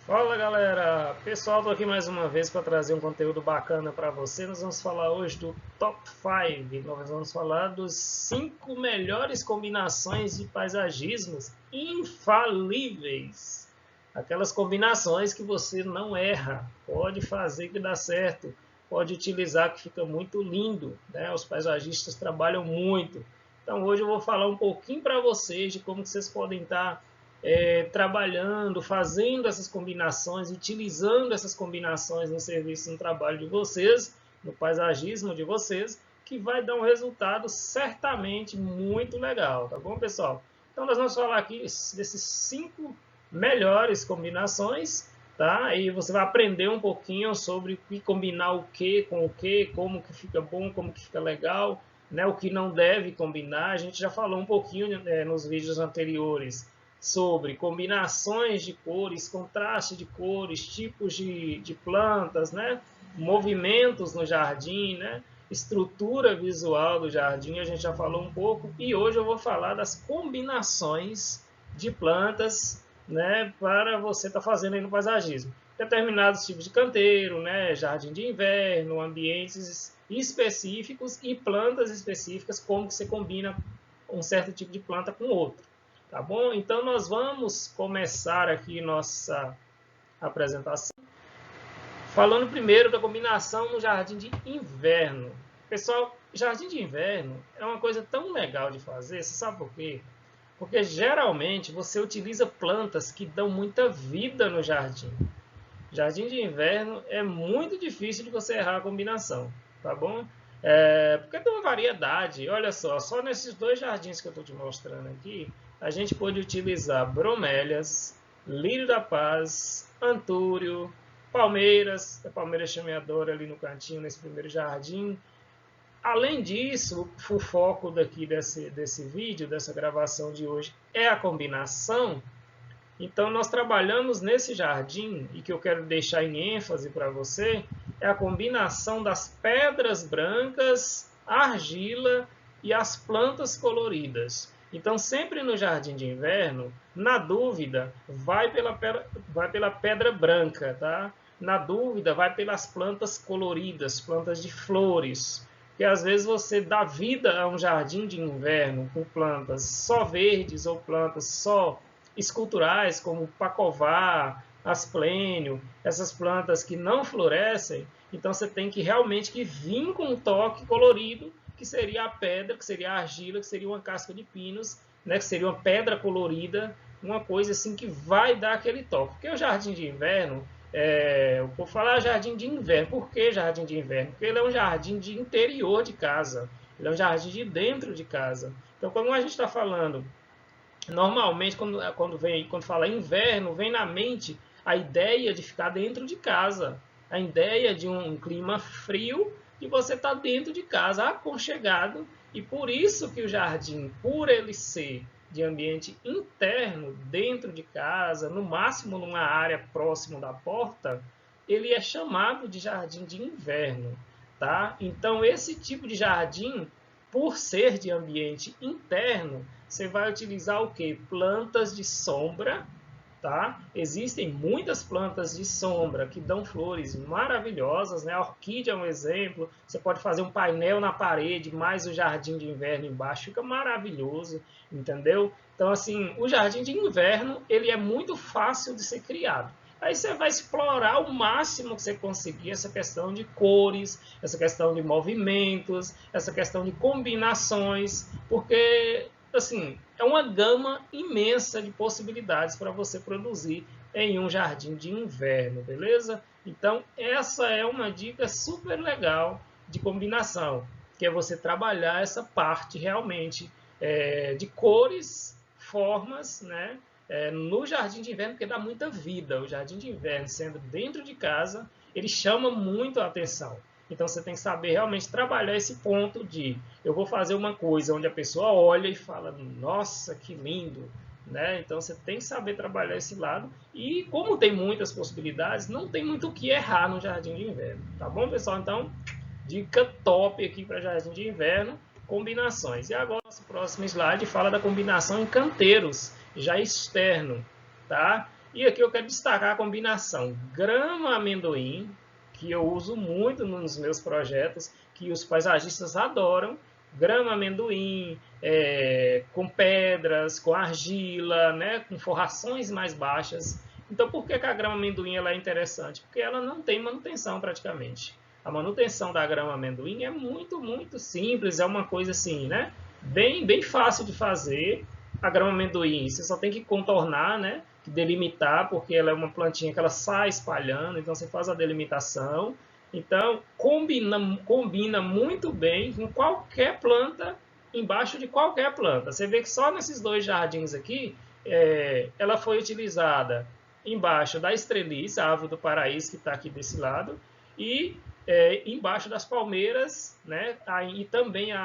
Fala galera, pessoal, tô aqui mais uma vez para trazer um conteúdo bacana para você. Nós vamos falar hoje do Top 5. Nós vamos falar dos 5 melhores combinações de paisagismos infalíveis. Aquelas combinações que você não erra, pode fazer que dá certo, pode utilizar que fica muito lindo, né? Os paisagistas trabalham muito. Então hoje eu vou falar um pouquinho para vocês de como vocês podem estar trabalhando, fazendo essas combinações, utilizando essas combinações no serviço, no trabalho de vocês, no paisagismo de vocês, que vai dar um resultado certamente muito legal, tá bom, pessoal? Então nós vamos falar aqui desses 5 melhores combinações, tá? E você vai aprender um pouquinho sobre combinar o que com o que, como que fica bom, como que fica legal, né? O que não deve combinar. A gente já falou um pouquinho nos vídeos anteriores sobre combinações de cores, contraste de cores, tipos de plantas, né? Movimentos no jardim, né? Estrutura visual do jardim, a gente já falou um pouco, e hoje eu vou falar das combinações de plantas, né, para você estar fazendo aí no paisagismo. Determinados tipos de canteiro, né, jardim de inverno, ambientes específicos e plantas específicas, como que você combina um certo tipo de planta com outro. Tá bom? Então nós vamos começar aqui nossa apresentação falando primeiro da combinação no jardim de inverno. Pessoal, jardim de inverno é uma coisa tão legal de fazer, você sabe por quê? Porque geralmente você utiliza plantas que dão muita vida no jardim. Jardim de inverno é muito difícil de você errar a combinação, tá bom? Porque tem uma variedade. Olha só nesses dois jardins que eu estou te mostrando aqui, a gente pode utilizar bromélias, lírio da paz, antúrio, palmeiras, a palmeira chameadora ali no cantinho, nesse primeiro jardim. Além disso, o foco daqui desse vídeo, dessa gravação de hoje, é a combinação. Então, nós trabalhamos nesse jardim, e que eu quero deixar em ênfase para você, é a combinação das pedras brancas, argila e as plantas coloridas. Então, sempre no jardim de inverno, na dúvida, vai pela pedra branca, tá? Na dúvida, vai pelas plantas coloridas, plantas de flores. Porque às vezes você dá vida a um jardim de inverno com plantas só verdes ou plantas só esculturais, como pacová, asplênio, essas plantas que não florescem, então você tem que realmente que vir com um toque colorido, que seria a pedra, que seria a argila, que seria uma casca de pinos, né, que seria uma pedra colorida, uma coisa assim que vai dar aquele toque. Porque o jardim de inverno, eu vou falar jardim de inverno. Por que jardim de inverno? Porque ele é um jardim de interior de casa. Ele é um jardim de dentro de casa. Então, como a gente está falando normalmente quando fala inverno, vem na mente a ideia de ficar dentro de casa, a ideia de um clima frio e você está dentro de casa, aconchegado, e por isso que o jardim, por ele ser de ambiente interno, dentro de casa, no máximo numa área próxima da porta, ele é chamado de jardim de inverno, tá? Então esse tipo de jardim, por ser de ambiente interno, você vai utilizar o que? Plantas de sombra, tá? Existem muitas plantas de sombra que dão flores maravilhosas, né? A orquídea é um exemplo. Você pode fazer um painel na parede, mais o jardim de inverno embaixo, fica maravilhoso, entendeu? Então, assim, o jardim de inverno, ele é muito fácil de ser criado. Aí você vai explorar o máximo que você conseguir essa questão de cores, essa questão de movimentos, essa questão de combinações, porque assim, é uma gama imensa de possibilidades para você produzir em um jardim de inverno, beleza? Então, essa é uma dica super legal de combinação, que é você trabalhar essa parte realmente de cores, formas, né? No jardim de inverno, porque dá muita vida. O jardim de inverno, sendo dentro de casa, ele chama muito a atenção. Então você tem que saber realmente trabalhar esse ponto de eu vou fazer uma coisa onde a pessoa olha e fala, nossa, que lindo, né? Então você tem que saber trabalhar esse lado e como tem muitas possibilidades, não tem muito o que errar no jardim de inverno, tá bom, pessoal? Então, dica top aqui para jardim de inverno, combinações. E agora nosso próximo slide fala da combinação em canteiros, já externo, tá? E aqui eu quero destacar a combinação grama-amendoim, que eu uso muito nos meus projetos, que os paisagistas adoram. Grama-amendoim, com pedras, com argila, né, com forrações mais baixas. Então, por que a grama-amendoim é interessante? Porque ela não tem manutenção praticamente. A manutenção da grama-amendoim é muito, muito simples, é uma coisa assim, né? Bem fácil de fazer. A grama-amendoim, você só tem que contornar, né? Delimitar, porque ela é uma plantinha que ela sai espalhando, então você faz a delimitação. Então, combina muito bem com qualquer planta, embaixo de qualquer planta. Você vê que só nesses dois jardins aqui, ela foi utilizada embaixo da estrelice, a árvore do paraíso que está aqui desse lado, e embaixo das palmeiras, né? E também a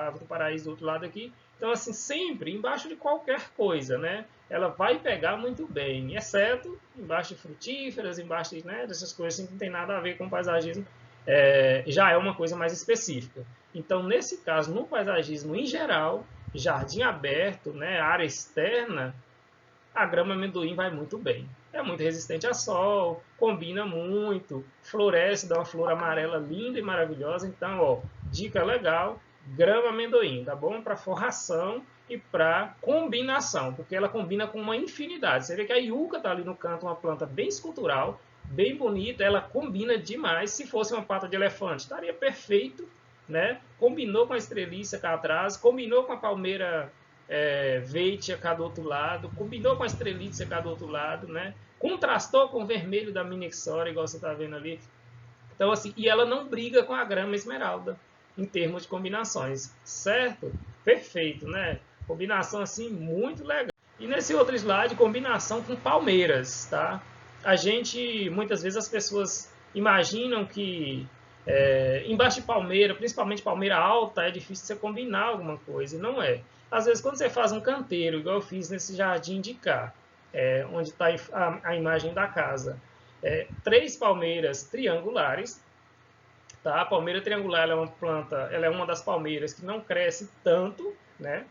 árvore do paraíso do outro lado aqui. Então, assim, sempre embaixo de qualquer coisa, né? Ela vai pegar muito bem, exceto embaixo de frutíferas, embaixo de, né, dessas coisas assim, que não tem nada a ver com paisagismo, já é uma coisa mais específica. Então, nesse caso, no paisagismo em geral, jardim aberto, né, área externa, a grama amendoim vai muito bem. É muito resistente a sol, combina muito, floresce, dá uma flor amarela linda e maravilhosa. Então, ó, dica legal, grama amendoim, tá bom? Para forração e para combinação, porque ela combina com uma infinidade. Você vê que a yuca está ali no canto, uma planta bem escultural, bem bonita, ela combina demais. Se fosse uma pata de elefante, estaria perfeito, né? Combinou com a estreliça cá atrás, combinou com a palmeira Veitia cá do outro lado, combinou com a estrelitzia cá do outro lado, né? Contrastou com o vermelho da Minixora, igual você está vendo ali. Então, assim, e ela não briga com a grama esmeralda em termos de combinações, certo? Perfeito, né? Combinação assim muito legal. E nesse outro slide, combinação com palmeiras, tá? A gente, muitas vezes as pessoas imaginam que embaixo de palmeira, principalmente palmeira alta, é difícil você combinar alguma coisa, e não é. Às vezes quando você faz um canteiro, igual eu fiz nesse jardim de cá, onde está a imagem da casa, 3 palmeiras triangulares, tá? A palmeira triangular ela é uma planta, ela é uma das palmeiras que não cresce tanto, né?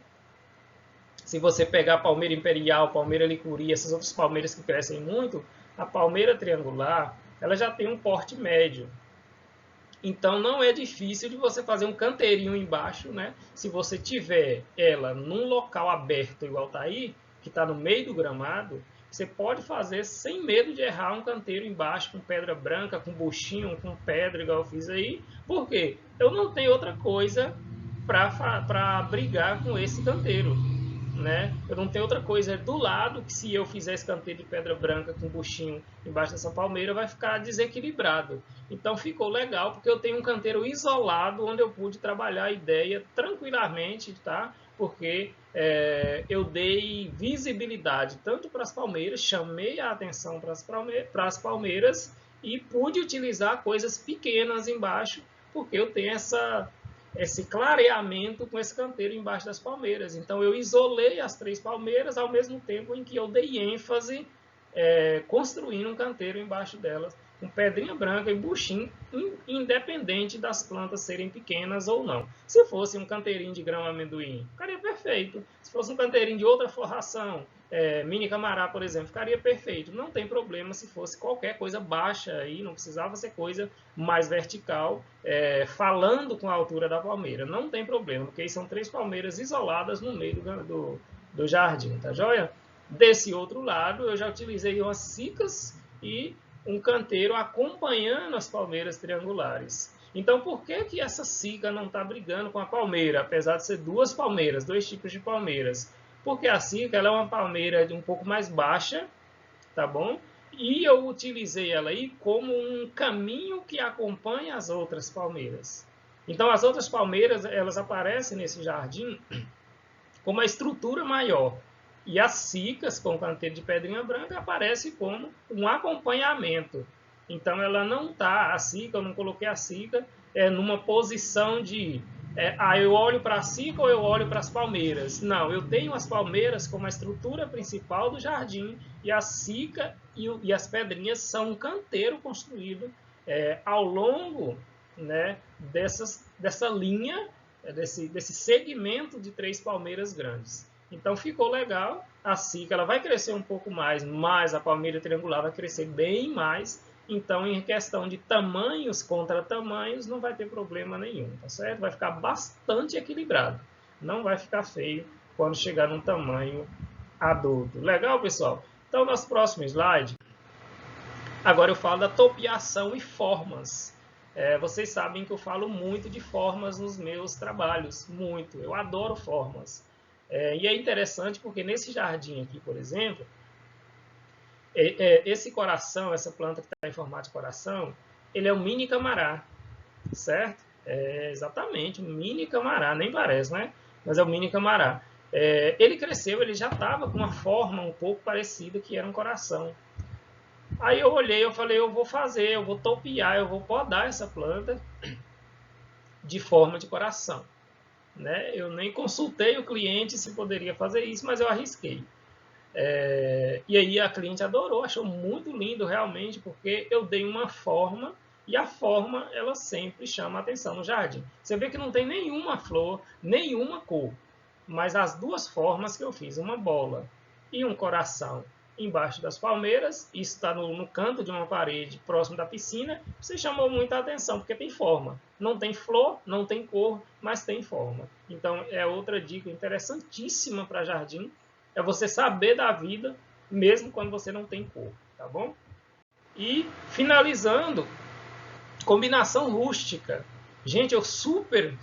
Se você pegar a palmeira imperial, palmeira licuri, essas outras palmeiras que crescem muito, a palmeira triangular, ela já tem um porte médio. Então não é difícil de você fazer um canteirinho embaixo, né? Se você tiver ela num local aberto igual está aí, que está no meio do gramado, você pode fazer sem medo de errar um canteiro embaixo com pedra branca, com buchinho, com pedra igual eu fiz aí. Por quê? Eu não tenho outra coisa para brigar com esse canteiro, né? Eu não tenho outra coisa do lado que se eu fizer esse canteiro de pedra branca com buchinho embaixo dessa palmeira vai ficar desequilibrado. Então ficou legal porque eu tenho um canteiro isolado onde eu pude trabalhar a ideia tranquilamente, tá? Porque eu dei visibilidade tanto para as palmeiras, chamei a atenção para as palmeiras e pude utilizar coisas pequenas embaixo porque eu tenho esse clareamento com esse canteiro embaixo das palmeiras. Então eu isolei as 3 palmeiras ao mesmo tempo em que eu dei ênfase construindo um canteiro embaixo delas, com pedrinha branca e buchim, independente das plantas serem pequenas ou não. Se fosse um canteirinho de grama amendoim, ficaria perfeito. Se fosse um canteirinho de outra forração, mini camará, por exemplo, ficaria perfeito. Não tem problema se fosse qualquer coisa baixa aí, não precisava ser coisa mais vertical, falando com a altura da palmeira. Não tem problema, porque aí são 3 palmeiras isoladas no meio do jardim, tá joia? Desse outro lado, eu já utilizei umas cicas e um canteiro acompanhando as palmeiras triangulares. Então, por que essa cica não está brigando com a palmeira, apesar de ser 2 palmeiras, 2 tipos de palmeiras? Porque a cica ela é uma palmeira um pouco mais baixa, tá bom? E eu utilizei ela aí como um caminho que acompanha as outras palmeiras. Então, as outras palmeiras, elas aparecem nesse jardim com uma estrutura maior. E as cicas com canteiro de pedrinha branca aparece como um acompanhamento. Então ela não está, a cica, eu não coloquei a cica numa posição de eu olho para a cica ou eu olho para as palmeiras. Não, eu tenho as palmeiras como a estrutura principal do jardim e a cica e as pedrinhas são um canteiro construído ao longo, né, dessa linha, desse segmento de 3 palmeiras grandes. Então ficou legal. A cica ela vai crescer um pouco mais, mas a palmeira triangular vai crescer bem mais. Então, em questão de tamanhos contra tamanhos, não vai ter problema nenhum, tá certo? Vai ficar bastante equilibrado. Não vai ficar feio quando chegar num tamanho adulto. Legal, pessoal? Então, nosso próximo slide, agora eu falo da topiação e formas. Vocês sabem que eu falo muito de formas nos meus trabalhos, muito. Eu adoro formas. E é interessante porque nesse jardim aqui, por exemplo, esse coração, essa planta que está em formato de coração, ele é um mini camará, certo? Exatamente, um mini camará, nem parece, né? Mas é um mini camará. Ele cresceu, ele já estava com uma forma um pouco parecida, que era um coração. Aí eu olhei, eu falei, eu vou topiar, eu vou podar essa planta de forma de coração. Né? Eu nem consultei o cliente se poderia fazer isso, mas eu arrisquei. E aí a cliente adorou, achou muito lindo realmente, porque eu dei uma forma, e a forma ela sempre chama a atenção no jardim. Você vê que não tem nenhuma flor, nenhuma cor, mas as duas formas que eu fiz, uma bola e um coração embaixo das palmeiras, isso está no canto de uma parede próximo da piscina, você chamou muita atenção, porque tem forma. Não tem flor, não tem cor, mas tem forma. Então é outra dica interessantíssima para jardim, é você saber da vida, mesmo quando você não tem cor, tá bom? E finalizando, combinação rústica. Gente, eu super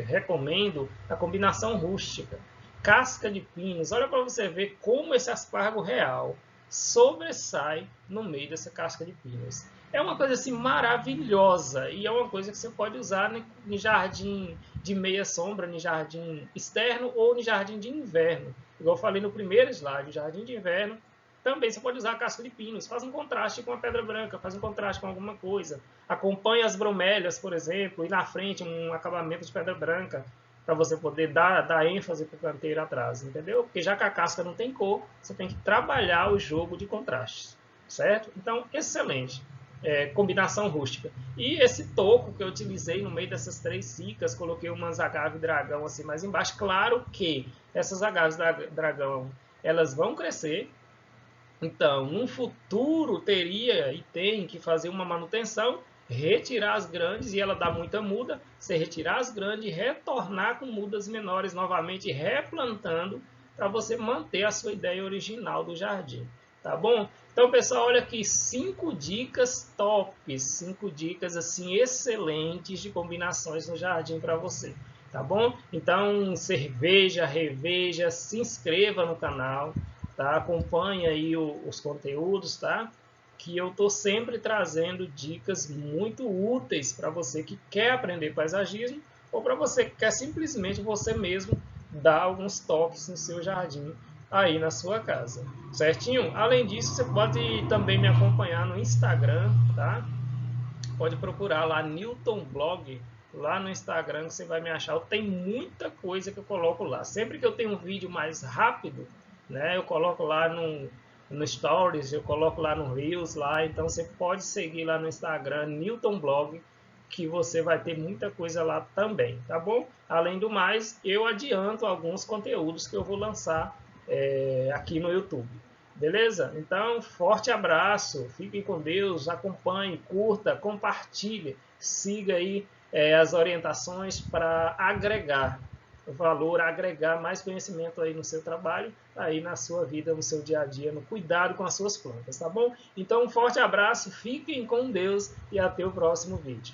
recomendo a combinação rústica. Casca de pinos. Olha para você ver como esse aspargo real sobressai no meio dessa casca de pinos. É uma coisa assim maravilhosa e é uma coisa que você pode usar em jardim de meia sombra, em jardim externo ou em jardim de inverno. Igual eu falei no primeiro slide, o jardim de inverno também você pode usar a casca de pinos, faz um contraste com a pedra branca, faz um contraste com alguma coisa. Acompanha as bromélias, por exemplo, e na frente um acabamento de pedra branca, para você poder dar ênfase para o canteiro atrás, entendeu? Porque já que a casca não tem cor, você tem que trabalhar o jogo de contrastes, certo? Então, excelente. Combinação rústica. E esse toco que eu utilizei no meio dessas 3 cicas, coloquei umas agave dragão assim mais embaixo. Claro que essas agaves dragão, elas vão crescer. Então, no futuro teria e tem que fazer uma manutenção, retirar as grandes e ela dá muita muda, você retirar as grandes e retornar com mudas menores novamente, replantando para você manter a sua ideia original do jardim, tá bom? Então, pessoal, olha aqui 5 dicas tops, 5 dicas assim excelentes de combinações no jardim para você, tá bom? Então, cerveja, reveja, se inscreva no canal. Tá? Acompanhe aí os conteúdos, tá? Que eu estou sempre trazendo dicas muito úteis para você que quer aprender paisagismo ou para você que quer simplesmente você mesmo dar alguns toques no seu jardim aí na sua casa, certinho? Além disso, você pode também me acompanhar no Instagram, tá? Pode procurar lá Newton Blog, lá no Instagram que você vai me achar. Tem muita coisa que eu coloco lá. Sempre que eu tenho um vídeo mais rápido, né, eu coloco lá no Stories, eu coloco lá no Reels, lá. Então você pode seguir lá no Instagram, Newton Blog, que você vai ter muita coisa lá também, tá bom? Além do mais, eu adianto alguns conteúdos que eu vou lançar aqui no YouTube. Beleza? Então, forte abraço, fiquem com Deus, acompanhe, curta, compartilhe, siga aí as orientações para agregar valor, agregar mais conhecimento aí no seu trabalho, aí na sua vida, no seu dia a dia, no cuidado com as suas plantas, tá bom? Então, um forte abraço, fiquem com Deus e até o próximo vídeo.